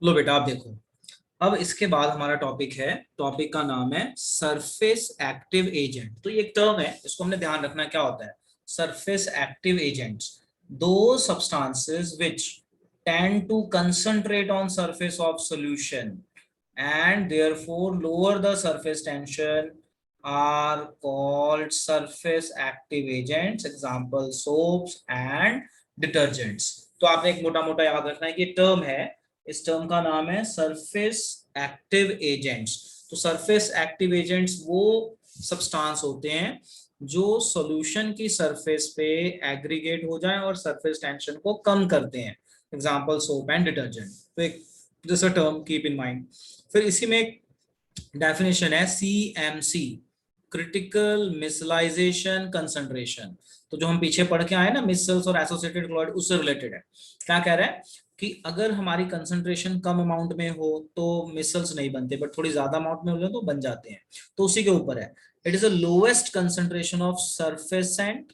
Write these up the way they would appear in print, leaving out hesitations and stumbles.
लो बेटा आप देखो। अब इसके बाद हमारा टॉपिक है, टॉपिक का नाम है सरफेस एक्टिव एजेंट। तो ये एक टर्म है, इसको हमने ध्यान रखना क्या होता है। सरफेस एक्टिव एजेंट्स, दो substances which tend to concentrate on surface of solution and therefore lower the surface tension are called surface active agents, example soaps and detergents। तो आपने एक मोटा मोटा याद रखना है कि टर्म है, इस टर्म का नाम है सरफेस एक्टिव एजेंट्स। तो सरफेस एक्टिव एजेंट्स वो सब्सटेंस होते हैं जो सॉल्यूशन की सरफेस पे एग्रीगेट हो जाए और सरफेस टेंशन को कम करते हैं, एग्जांपल सोप एंड डिटर्जेंट। तो एक जैसा टर्म कीप इन माइंड। फिर इसी में एक डेफिनेशन है CMC, क्रिटिकल मिसलाइजेशन कंसंट्रेशन। तो जो हम पीछे पढ़ के आए ना मिसल्स और एसोसिएटेड क्लोराइड, उससे रिलेटेड है। क्या कह रहा है कि अगर हमारी कंसंट्रेशन कम अमाउंट में हो तो मिसल्स नहीं बनते, बट थोड़ी ज्यादा अमाउंट में हो तो बन जाते हैं। तो उसी के ऊपर है, it is the lowest concentration of surfactant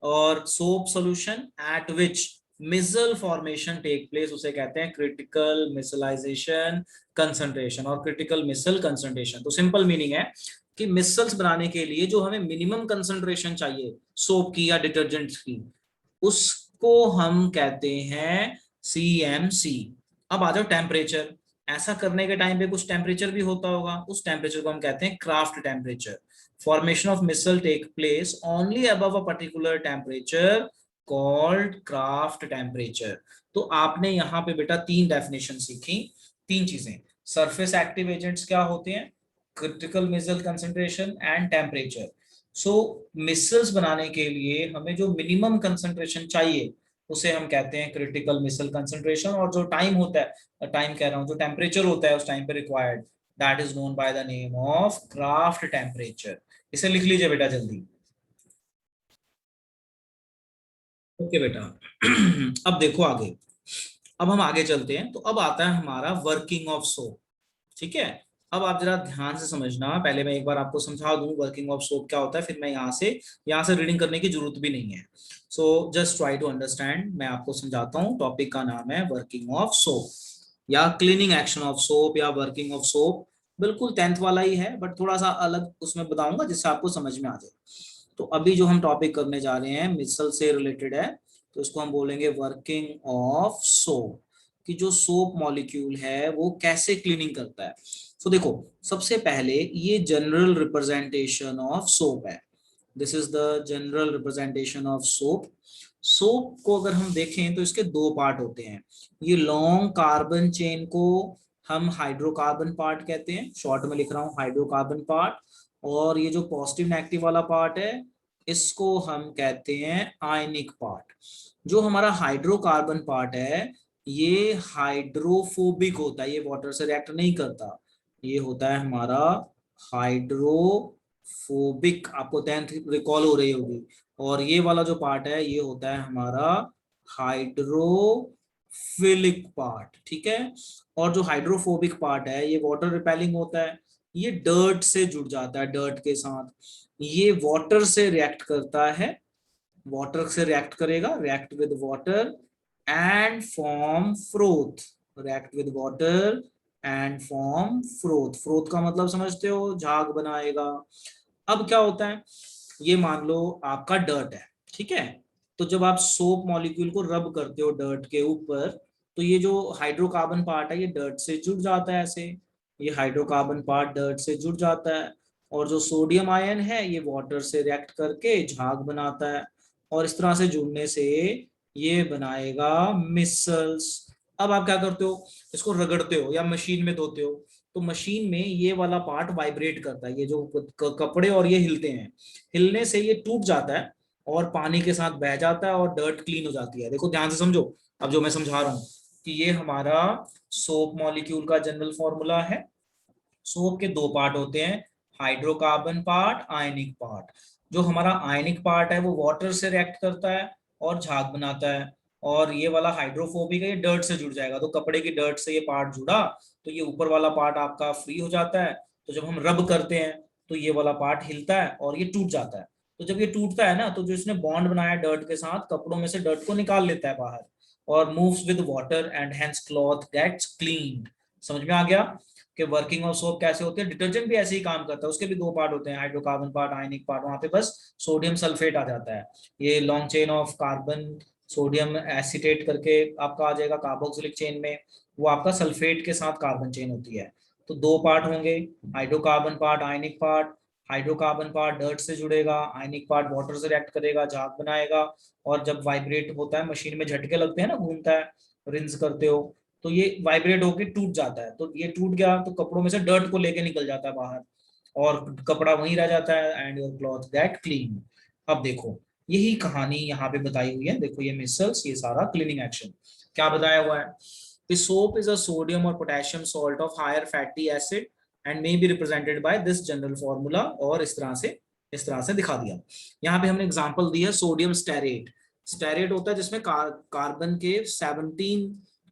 or soap solution at which micelle formation take place, उसे कहते हैं क्रिटिकल मिसलाइजेशन कंसंट्रेशन और क्रिटिकल मिसल कंसंट्रेशन। तो सिंपल मीनिंग है कि मिसल्स बनाने के लिए जो हमें मिनिमम कंसंट्रेशन चाहिए सोप की या डिटर्जेंट की, उसको हम कहते हैं CMC। अब आ जाओ टेम्परेचर। ऐसा करने के टाइम पे कुछ टेम्परेचर भी होता होगा, उस टेम्परेचर को हम कहते हैं craft temperature. Formation of missile take place only above a particular temperature called Kraft temperature। तो आपने यहाँ पे बेटा तीन डेफिनेशन सीखी, तीन चीजें। सरफेस एक्टिव एजेंट्स क्या होते हैं, critical micelle concentration and temperature. So micelles बनाने के लिए हमें जो मिनिमम कंसंट्रेशन चाहिए उसे हम कहते हैं क्रिटिकल मिसल कंसंट्रेशन, और जो टाइम होता है, टाइम कह रहा हूँ, जो टेम्परेचर होता है उस टाइम पे required, that is known by the name of craft temperature. इसे लिख लीजिए बेटा जल्दी। ओके बेटा। अब देखो आगे, अब हम आगे चलते हैं। तो अब आता है हमारा वर्किंग ऑफ सोप। ठीक है, अब आप जरा ध्यान से समझना। पहले मैं एक बार आपको समझा दूं वर्किंग ऑफ सोप क्या होता है, फिर मैं यहाँ से रीडिंग करने की जरूरत भी नहीं है। So just try to understand. मैं आपको समझाता हूँ। टॉपिक का नाम है वर्किंग ऑफ सोप या क्लीनिंग एक्शन ऑफ सोप या वर्किंग ऑफ सोप। बिल्कुल 10th वाला ही है, बट थोड़ा सा अलग उसमें बताऊंगा जिससे आपको समझ में आ जाए। तो अभी जो हम टॉपिक करने जा रहे हैं मिसल से रिलेटेड है, तो इसको हम बोलेंगे वर्किंग ऑफ सोप, कि जो सोप मॉलिक्यूल है वो कैसे क्लीनिंग करता है। तो देखो, सबसे पहले ये जनरल रिप्रेजेंटेशन ऑफ सोप है। This is the general representation of soap. Soap को अगर हम देखें तो इसके दो पार्ट होते हैं। ये लॉन्ग कार्बन चेन को हम हाइड्रोकार्बन पार्ट कहते हैं, शॉर्ट में लिख रहा हूँ हाइड्रोकार्बन पार्ट। और ये जो पॉजिटिव नेगेटिव वाला पार्ट है इसको हम कहते हैं आयनिक पार्ट। जो हमारा हाइड्रोकार्बन पार्ट है ये हाइड्रोफोबिक होता है, ये वाटर से रिएक्ट नहीं करता। ये होता है हमारा हाइड्रोफोबिक, आपको 10th रिकॉल हो रही होगी। और ये वाला जो पार्ट है ये होता है हमारा हाइड्रोफिलिक पार्ट। ठीक है, और जो हाइड्रोफोबिक पार्ट है ये वाटर रिपेलिंग होता है। ये डर्ट से जुड़ जाता है, डर्ट के साथ। ये वाटर से रिएक्ट करता है, वाटर से रिएक्ट करेगा, react with water and form froth. React with water and form froth. Froth का मतलब समझते हो, झाग बनाएगा। अब क्या होता है, ये मान लो आपका डर्ट है, ठीक है। तो जब आप सोप मॉलिक्यूल को रब करते हो डर्ट के ऊपर, तो ये जो हाइड्रोकार्बन पार्ट है ये डर्ट से जुड़ जाता है ऐसे। ये हाइड्रोकार्बन पार्ट डर्ट से जुड़ जाता है, और जो सोडियम आयन है ये वाटर से रिएक्ट करके झाग बनाता है, और इस तरह से जुड़ने से ये बनाएगा मिसल्स। अब आप क्या करते हो, इसको रगड़ते हो या मशीन में धोते हो, तो मशीन में ये वाला पार्ट वाइब्रेट करता है, ये जो कपड़े और ये हिलते हैं, हिलने से ये टूट जाता है और पानी के साथ बह जाता है और डर्ट क्लीन हो जाती है। देखो ध्यान से समझो अब जो मैं समझा रहा हूँ, कि ये हमारा सोप मॉलिक्यूल का जनरल फॉर्मूला है। सोप के दो पार्ट होते हैं, हाइड्रोकार्बन पार्ट, आयनिक पार्ट। जो हमारा आयनिक पार्ट है वो वाटर से रिएक्ट करता है और झाग बनाता है, और ये वाला हाइड्रोफोबिक है, ये डर्ट से जुड़ जाएगा। तो कपड़े की डर्ट से ये पार्ट जुड़ा तो ये ऊपर वाला पार्ट आपका फ्री हो जाता है। तो जब हम रब करते हैं तो ये वाला पार्ट हिलता है और ये टूट जाता है। तो जब ये टूटता है ना, तो जो इसने बॉन्ड बनाया डर्ट के साथ, कपड़ों में से डर्ट को निकाल लेता है बाहर, और moves with water and hence cloth gets cleaned. समझ में आ गया कि वर्किंग ऑफ सोप कैसे होती है। डिटर्जेंट भी ऐसे ही काम करता है, उसके भी दो पार्ट होते हैं, हाइड्रोकार्बन पार्ट, आयनिक पार्ट। वहां पे बस सोडियम सल्फेट आ जाता है। ये long chain of carbon sodium acetate करके आपका आ जाएगा कार्बोक्सिलिक चेन में, वो आपका सल्फेट के साथ कार्बन चेन होती है। तो दो पार्ट होंगे, हाइड्रोकार्बन पार्ट, आयनिक पार्ट। हाइड्रोकार्बन पार्ट डर्ट से जुड़ेगा, आयनिक पार्ट वाटर से रिएक्ट करेगा, झाग बनाएगा, और जब वाइब्रेट होता है मशीन में झटके लगते हैं ना, घूमता है, रिंस करते हो, तो ये वाइब्रेट होकर टूट जाता है। तो ये टूट गया तो कपड़ों में से डर्ट को लेके निकल जाता है बाहर, और कपड़ा वहीं रह जाता है, and your cloth gate clean. अब देखो यही कहानी यहाँ पे बताई हुई है, देखो ये मिसल्स, ये सारा क्लीनिंग एक्शन क्या बताया हुआ है। The soap is a sodium or potassium salt of higher fatty acid and may be represented by this general formula, और इस तरह से दिखा दिया। यहाँ पे हमने एग्जांपल दी है सोडियम स्टेरेट। स्टेरेट होता है जिसमें कार्बन के 17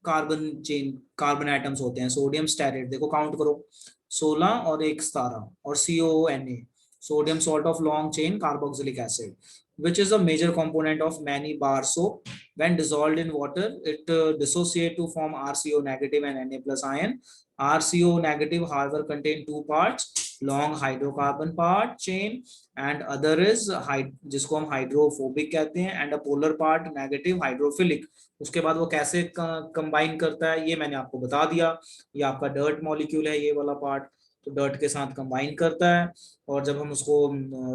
कार्बन एटम्स होते हैं, सोडियम स्टेरेट। देखो काउंट करो, 16 और 1 17, और COONA, sodium salt of long chain carboxylic acid, which is a major component of many bar soap. When dissolved in water, it dissociate to form RCO negative and Na plus ion. RCO negative, however, contain two parts, long hydrocarbon part chain, and other is जिसको हम hydrophobic कहते हैं, and a polar part negative hydrophilic. उसके बाद वो कैसे combine करता है ये मैंने आपको बता दिया। ये आपका डर्ट मॉलिक्यूल है, ये वाला पार्ट, तो डर्ट के साथ कंबाइन करता है, और जब हम उसको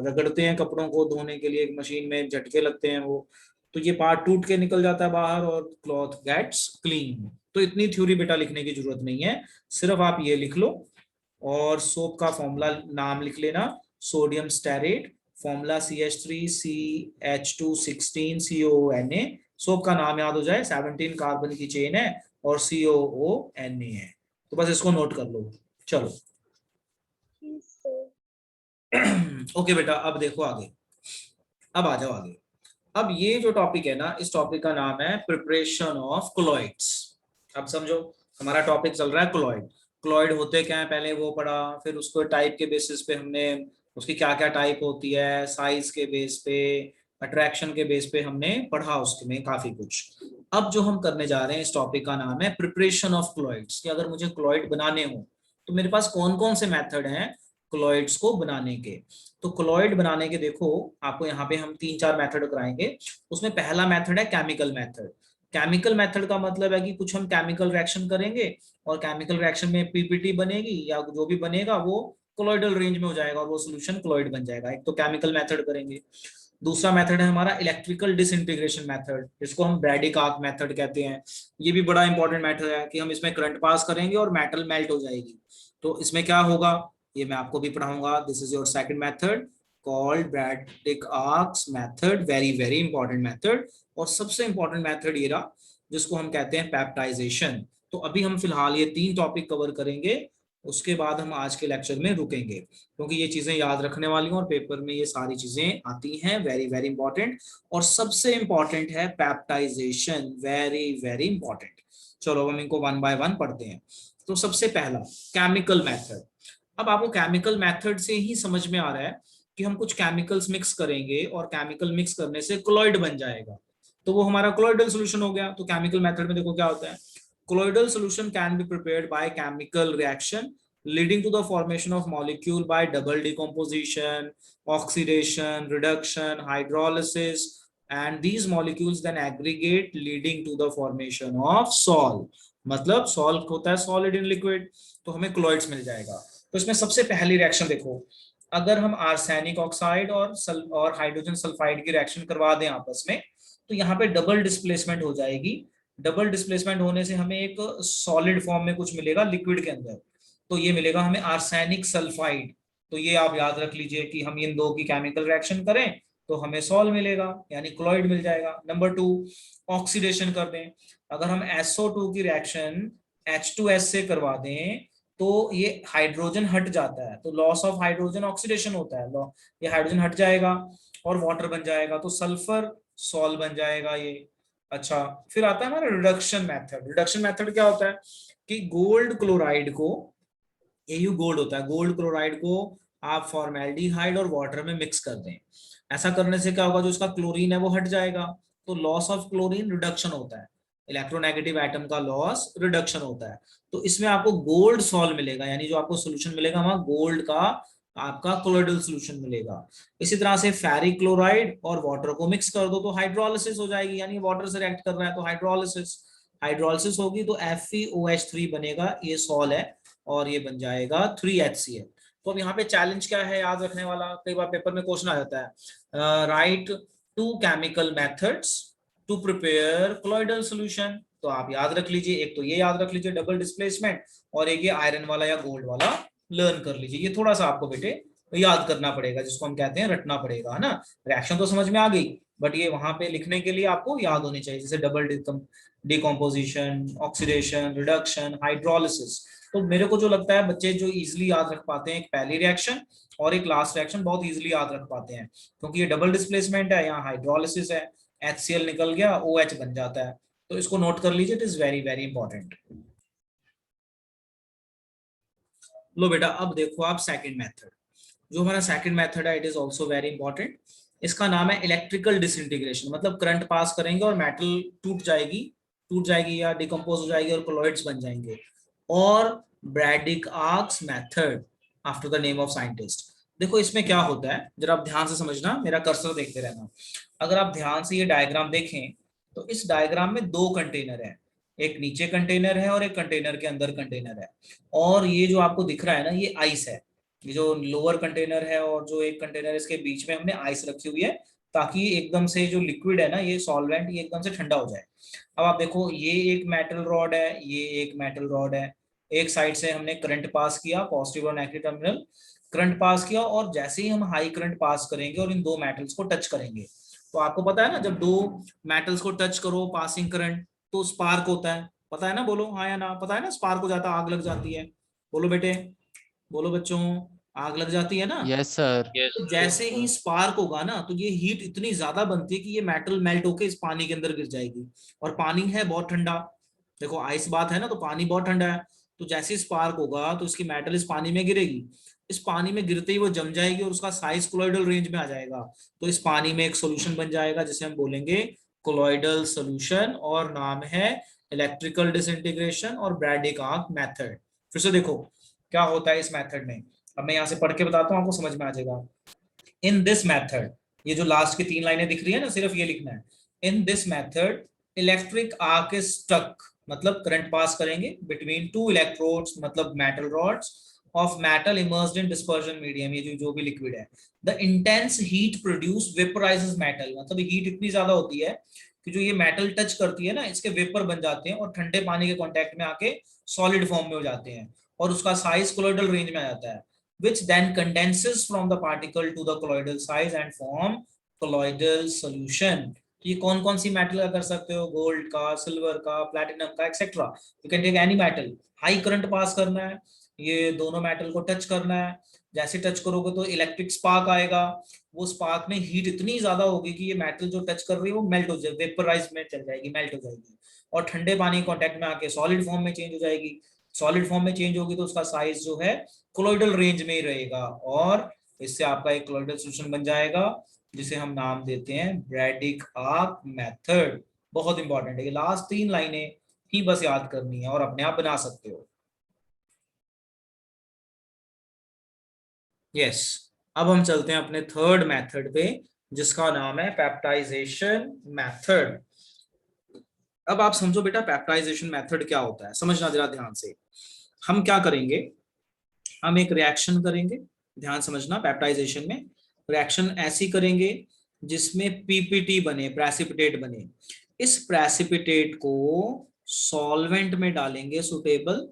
रगड़ते हैं कपड़ों को धोने के लिए, एक मशीन में झटके लगते हैं वो, तो ये पार्ट टूट के निकल जाता है बाहर, और क्लॉथ गेट्स क्लीन। तो इतनी थ्योरी बेटा लिखने की जरूरत नहीं है, सिर्फ आप ये लिख लो, और सोप का फॉर्मूला नाम लिख लेना, sodium stearate, formula CH3CH216COONA। Soap का नाम याद हो जाए, 17 कार्बन की चेन है और COONA है, तो बस इसको नोट कर लो। चलो ओके बेटा, अब देखो आगे, अब आ जाओ आगे। अब ये जो टॉपिक है ना, इस टॉपिक का नाम है प्रिपरेशन ऑफ क्लोइड्स। अब समझो, हमारा टॉपिक चल रहा है क्लोइड। क्लोइड होते क्या है पहले वो पढ़ा, फिर उसको टाइप के बेसिस पे हमने उसकी क्या क्या टाइप होती है, साइज के बेस पे, अट्रैक्शन के बेस पे हमने पढ़ा उसमें काफी कुछ। अब जो हम करने जा रहे हैं, इस टॉपिक का नाम है प्रिपरेशन ऑफ क्लोइड्स, कि अगर मुझे क्लोइड बनाने हो तो मेरे पास कौन कौन से मेथड हैं क्लोइड्स को बनाने के। तो क्लोइड बनाने के देखो, आपको यहाँ पे हम 3-4 मेथड कराएंगे। उसमें पहला मेथड है केमिकल मेथड। केमिकल मेथड का मतलब है कि कुछ हम केमिकल रिएक्शन करेंगे, और केमिकल रिएक्शन में पीपीटी बनेगी या जो भी बनेगा वो कोलॉइडल रेंज में हो जाएगा, और वो सोल्यूशन क्लोइड बन जाएगा। एक तो केमिकल मेथड करेंगे। दूसरा मेथड है हमारा इलेक्ट्रिकल डिसइंटीग्रेशन मेथड, जिसको हम ब्रैडिक आर्क मेथड कहते हैं। ये भी बड़ा इंपॉर्टेंट मेथड है कि हम इसमें करंट पास करेंगे और मेटल मेल्ट हो जाएगी। तो इसमें क्या होगा ये मैं आपको भी पढ़ाऊंगा। This is your second method called Bredig arcs method, very very important method. और सबसे इंपॉर्टेंट मेथड ये रहा जिसको हम कहते हैं पेप्टाइजेशन। तो अभी हम फिलहाल ये 3 टॉपिक कवर करेंगे, उसके बाद हम आज के लेक्चर में रुकेंगे, क्योंकि ये चीजें याद रखने वाली हैं और पेपर में ये सारी चीजें आती हैं, वेरी वेरी इंपॉर्टेंट। और सबसे इंपॉर्टेंट है पेप्टाइजेशन, वेरी वेरी इंपॉर्टेंट। चलो हम इनको 1 बाय 1 पढ़ते हैं। तो सबसे पहला केमिकल मेथड। अब आपको केमिकल मेथड से ही समझ में आ रहा है कि हम कुछ केमिकल्स मिक्स करेंगे, और केमिकल मिक्स करने से क्लोइड बन जाएगा, तो वो हमारा क्लोइडल सोल्यूशन हो गया। तो केमिकल मेथड में देखो क्या होता है, colloidal solution can be prepared by chemical reaction leading to the formation of molecule by double decomposition, oxidation, reduction, hydrolysis, and these molecules then aggregate leading to the formation of sol। मतलब sol होता है solid in liquid, तो हमें क्लोइड्स मिल जाएगा। तो इसमें सबसे पहली रिएक्शन देखो, अगर हम आर्सेनिक ऑक्साइड और हाइड्रोजन सल्फाइड की रिएक्शन करवा दें आपस में, तो यहाँ पे डबल डिस्प्लेसमेंट हो जाएगी। डबल डिस्प्लेसमेंट होने से हमें एक सॉलिड फॉर्म में कुछ मिलेगा लिक्विड के अंदर, तो ये मिलेगा हमें आर्सेनिक सल्फाइड। तो ये आप याद रख लीजिए कि हम इन दो की केमिकल रिएक्शन करें तो हमें सॉल मिलेगा, यानी क्लोराइड मिल जाएगा। नंबर 2, ऑक्सीडेशन कर दें। अगर हम SO2 की रिएक्शन H2S से करवा दें तो ये हाइड्रोजन हट जाता है, तो लॉस ऑफ हाइड्रोजन ऑक्सीडेशन होता है, ये हाइड्रोजन हट जाएगा और वाटर बन जाएगा, तो सल्फर सॉल बन जाएगा ये। अच्छा, फिर आता है हमारा रिडक्शन मेथड। रिडक्शन मेथड क्या होता है कि गोल्ड क्लोराइड को, AU गोल्ड होता है, गोल्ड क्लोराइड को आप फॉर्मेल्डिहाइड और वाटर में मिक्स कर दें। ऐसा करने से क्या होगा, जो उसका क्लोरीन है वो हट जाएगा, तो लॉस ऑफ क्लोरीन रिडक्शन होता है। इलेक्ट्रोनेगेटिव एटम का लॉस रिडक्शन होता है। तो इसमें आपको गोल्ड सॉल्व मिलेगा, यानी जो आपको सोल्यूशन मिलेगा वहां गोल्ड का आपका कोलोइडल सोल्यूशन मिलेगा। इसी तरह से फेरिक क्लोराइड और वाटर को मिक्स कर दो तो हाइड्रोलिसिस हो जाएगी, यानी वाटर से रिएक्ट कर रहा है तो हाइड्रोलिसिस, हाइड्रोलिसिस होगी तो FeOH3 बनेगा, ये सॉल है और ये बन जाएगा 3HCl। तो अब यहाँ पे चैलेंज क्या है याद रखने वाला, कई बार पेपर में क्वेश्चन आ जाता है, right 2 chemical methods to prepare colloidal solution. तो आप याद रख लीजिए, एक तो ये याद रख लीजिए डबल डिस्प्लेसमेंट, और एक ये आयरन वाला या गोल्ड वाला लर्न कर लीजिए। ये थोड़ा सा आपको बेटे याद करना पड़ेगा, जिसको हम कहते हैं रटना पड़ेगा, है ना। रिएक्शन तो समझ में आ गई, बट ये वहां पे लिखने के लिए आपको याद होनी चाहिए, जैसे double decomposition, oxidation, reduction, hydrolysis. तो मेरे को जो लगता है बच्चे जो इजीली याद रख पाते हैं एक पहली रिएक्शन और एक लास्ट रिएक्शन बहुत इजीली याद रख पाते हैं, क्योंकि ये डबल डिस्प्लेसमेंट है, यहाँ हाइड्रोलिसिस है, HCl निकल गया, OH बन जाता है। तो इसको नोट कर लीजिए, it is very very important. लो बेटा अब देखो आप सेकंड मेथड, जो हमारा सेकंड मेथड है it is also very important. इसका नाम है इलेक्ट्रिकल डिसइंटीग्रेशन, मतलब करंट पास करेंगे और मेटल टूट जाएगी या डिकम्पोज हो जाएगी और कोलॉइड्स बन जाएंगे। और Bredig arcs method after the name of scientist. देखो इसमें क्या होता है, जरा आप ध्यान से समझना, मेरा कर्सर देखते रहना। अगर आप ध्यान से ये डायग्राम देखें तो इस डायग्राम में दो कंटेनर है, एक नीचे कंटेनर है और एक कंटेनर के अंदर कंटेनर है। और ये जो आपको दिख रहा है ना ये आइस है, ये जो लोअर कंटेनर है और जो एक कंटेनर इसके बीच में हमने आइस रखी हुई है, ताकि एकदम से जो लिक्विड है ना ये सॉल्वेंट ये एकदम से ठंडा हो जाए। अब आप देखो ये एक मेटल रॉड है, ये एक मेटल रॉड है, एक साइड से हमने करंट पास किया, पॉजिटिव और नेगेटिव टर्मिनल करंट पास किया, और जैसे ही हम हाई करंट पास करेंगे और इन दो मेटल्स को टच करेंगे, तो आपको पता है ना जब दो मेटल्स को टच करो पासिंग करंट तो स्पार्क होता है, पता है ना, बोलो हाँ या ना, पता है ना, स्पार्क हो जाता है, आग लग जाती है। बोलो बेटे, बोलो बच्चों, आग लग जाती है ना। Yes sir. तो जैसे ही स्पार्क होगा ना तो ये हीट इतनी ज्यादा बनती है कि ये मेटल मेल्ट होके इस पानी के अंदर गिर जाएगी, और पानी है बहुत ठंडा। देखो आइस बात है ना, तो पानी बहुत ठंडा है, तो जैसे ही स्पार्क होगा तो इसकी मेटल इस पानी में गिरेगी, इस पानी में गिरते ही वो जम जाएगी और उसका साइज कोलॉइडल रेंज में आ जाएगा। तो इस पानी में एक सोल्यूशन बन जाएगा जिसे हम बोलेंगे कोलॉइडल सोल्यूशन, और नाम है इलेक्ट्रिकल डिसइंटीग्रेशन और ब्रैडिक आर्क मेथड। फिर से देखो क्या होता है इस मेथड में, अब मैं यहाँ से पढ़ के बताता हूँ, आपको समझ में आ जाएगा। इन दिस मेथड, ये जो लास्ट की 3 लाइनें दिख रही है ना सिर्फ ये लिखना है। In this method electric arc is stuck, मतलब करंट पास करेंगे बिटवीन टू इलेक्ट्रोड्स, मतलब metal rods of metal immersed in dispersion medium, ये जो भी लिक्विड है। The intense heat produce vaporises metal, मतलब हीट इतनी ज्यादा होती है कि जो ये मेटल टच करती है ना इसके वेपर बन जाते हैं और ठंडे पानी के कांटेक्ट में आके सॉलिड फॉर्म में हो जाते हैं, और उसका साइज कोलॉइडल रेंज में आ जाता है, which then condenses from the particle to the colloidal size and form colloidal solution। तो ये कौन कौन सी मेटल का कर सकते हो, गोल्ड का, सिल्वर का, प्लैटिनम का, etcetera, you can take any metal. High current pass करना है, ये दोनों मेटल को टच करना है, जैसे टच करोगे तो इलेक्ट्रिक स्पार्क आएगा, वो स्पार्क में हीट इतनी ज्यादा होगी कि ये मेटल जो टच कर रही है वो मेल्ट हो जाएगी, वेपराइज में चल जाएगी, मेल्ट हो जाएगी, और ठंडे पानी कांटेक्ट में आके सॉलिड फॉर्म में चेंज हो जाएगी। सॉलिड फॉर्म में चेंज होगी तो उसका साइज जो है कोलॉइडल रेंज में ही रहेगा, और इससे आपका एक कोलॉइडल सोल्यूशन बन जाएगा जिसे हम नाम देते हैं ब्रैडिक आर्क मेथड। बहुत इंपॉर्टेंट है, ये लास्ट 3 लाइनें ही बस याद करनी है और अपने आप बना सकते हो। यस, अब हम चलते हैं अपने थर्ड मेथड पे जिसका नाम है पेप्टाइजेशन मेथड। अब आप समझो बेटा पेप्टाइजेशन मेथड क्या होता है, समझना जरा ध्यान से। हम क्या करेंगे, हम एक रिएक्शन करेंगे, ध्यान समझना, पेप्टाइजेशन में रिएक्शन ऐसी करेंगे जिसमें पीपीटी बने, प्रेसिपिटेट बने। इस प्रेसिपिटेट को सॉल्वेंट में डालेंगे, सुटेबल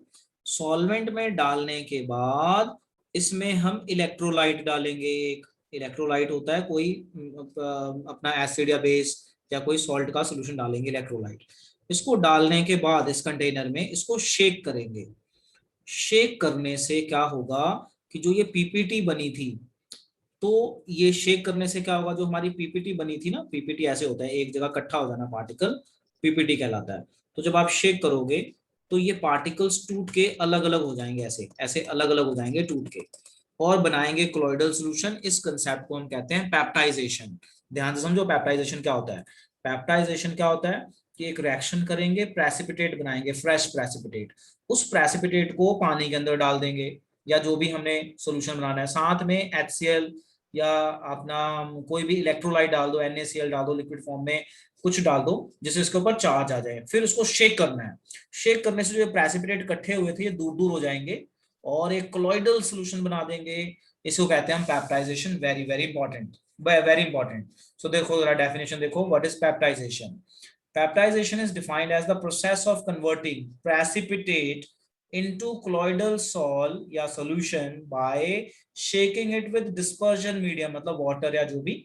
सॉल्वेंट में डालने के बाद इसमें हम इलेक्ट्रोलाइट डालेंगे। एक इलेक्ट्रोलाइट होता है कोई अपना एसिड या बेस या कोई सॉल्ट का सोल्यूशन डालेंगे, इलेक्ट्रोलाइट। इसको डालने के बाद इस कंटेनर में इसको शेक करेंगे। शेक करने से क्या होगा कि जो ये पीपीटी बनी थी, तो ये शेक करने से क्या होगा, जो हमारी पीपीटी बनी थी ना, पीपीटी ऐसे होता है एक जगह इकट्ठा हो जाना पार्टिकल, पीपीटी कहलाता है। तो जब आप शेक करोगे तो ये पार्टिकल्स टूट के अलग अलग हो जाएंगे, ऐसे ऐसे अलग अलग हो जाएंगे टूट के, और बनाएंगे कोलॉइडल सॉल्यूशन। इस कंसेप्ट को हम कहते हैं पेप्टाइजेशन। ध्यान से समझो पेप्टाइजेशन क्या होता है। पेप्टाइजेशन क्या होता है कि एक रिएक्शन करेंगे, प्रेसिपिटेट बनाएंगे, फ्रेश प्रेसिपिटेट, उस प्रेसिपिटेट को पानी के अंदर डाल देंगे या जो भी हमने सॉल्यूशन बनाना है, साथ में HCl या अपना कोई भी इलेक्ट्रोलाइट डाल दो, NaCl डाल दो लिक्विड फॉर्म में, कुछ डाल दो जिससे इसके ऊपर चार्ज आ जाए। फिर उसको शेक करना है। शेक करने से जो प्रेसिपिटेट इकट्ठे हुए थे ये दूर दूर हो जाएंगे और एक कोलॉइडल सोल्यूशन बना देंगे। इसको कहते हैं हम peptization. Very very important, very important. So देखो जरा डेफिनेशन देखो, what is peptization? Peptidization is defined as the process of converting precipitate into colloidal sol या solution by shaking it with dispersion medium, मतलब water या जो भी,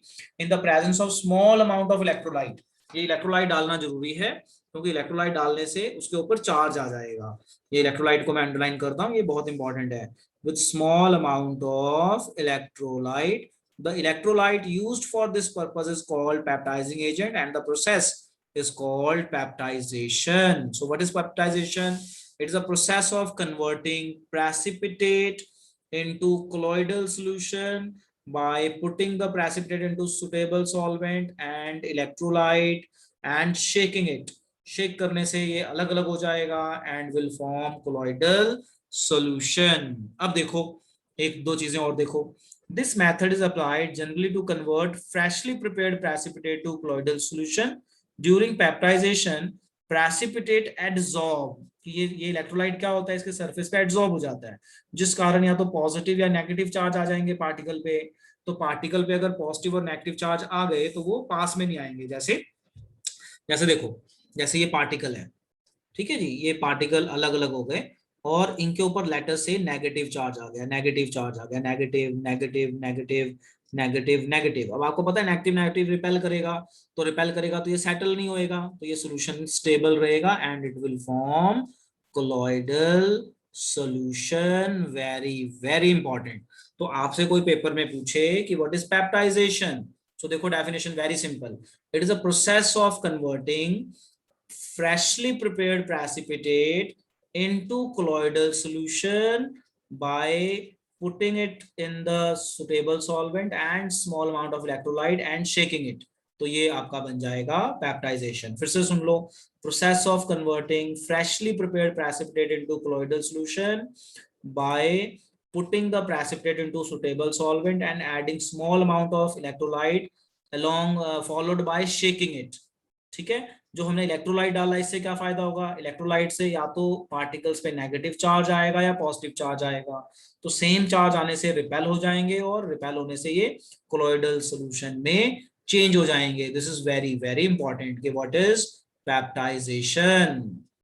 in the presence of small amount of electrolyte। ये electrolyte डालना जरूरी है क्योंकि इलेक्ट्रोलाइट डालने से उसके ऊपर चार्ज आ जाएगा। ये इलेक्ट्रोलाइट को मैं अंडरलाइन करता हूँ, ये बहुत इंपॉर्टेंट है। With small amount of electrolyte, the electrolyte used for this purpose is called peptizing agent and the process is called peptidization. So what is peptidization? It is a process of converting precipitate into colloidal solution by putting the precipitate into suitable solvent and electrolyte and shaking it. Shake करने से ये अलग अलग हो जाएगा and will form colloidal solution. अब देखो एक दो चीजें और देखो। This method is applied generally to convert freshly prepared precipitate to colloidal solution. During peptization precipitate adsorb, ये इलेक्ट्रोलाइट क्या होता है, इसके सरफेस पे एडसॉर्ब हो जाता है, जिस कारण या तो पॉजिटिव या नेगेटिव चार्ज आ जाएंगे पार्टिकल पे। तो पार्टिकल पे अगर पॉजिटिव और नेगेटिव चार्ज आ गए तो वो पास में नहीं आएंगे। जैसे जैसे देखो, जैसे ये पार्टिकल है, ठीक है जी, ये पार्टिकल अलग अलग हो गए और इनके ऊपर लेटर से नेगेटिव चार्ज आ गया, नेगेटिव चार्ज आ गया, negative negative negative negative negative. अब आपको पता है नेगेटिव नेगेटिव रिपेल करेगा, तो रिपेल करेगा तो ये सेटल नहीं होएगा, तो ये सॉल्यूशन स्टेबल रहेगा and it will form colloidal solution. Very very important. तो आपसे कोई पेपर में पूछे कि व्हाट इज पेप्टाइजेशन, तो देखो definition very simple. It is a process of converting freshly prepared precipitate into colloidal solution by putting it in the suitable solvent and small amount of electrolyte and shaking it। तो ये आपका बन जाएगा peptization. फिर से सुन लो, process of converting freshly prepared precipitate into colloidal solution by putting the precipitate into suitable solvent and adding small amount of electrolyte along followed by shaking it। ठीक है, जो हमने इलेक्ट्रोलाइट डाला इससे क्या फायदा होगा, इलेक्ट्रोलाइट से या तो पार्टिकल्स पे नेगेटिव चार्ज आएगा या पॉजिटिव चार्ज आएगा, तो सेम चार्ज आने से रिपेल हो जाएंगे और रिपेल होने से ये कोलॉइडल सॉल्यूशन में चेंज हो जाएंगे। This is very very important कि व्हाट इज पेप्टाइजेशन।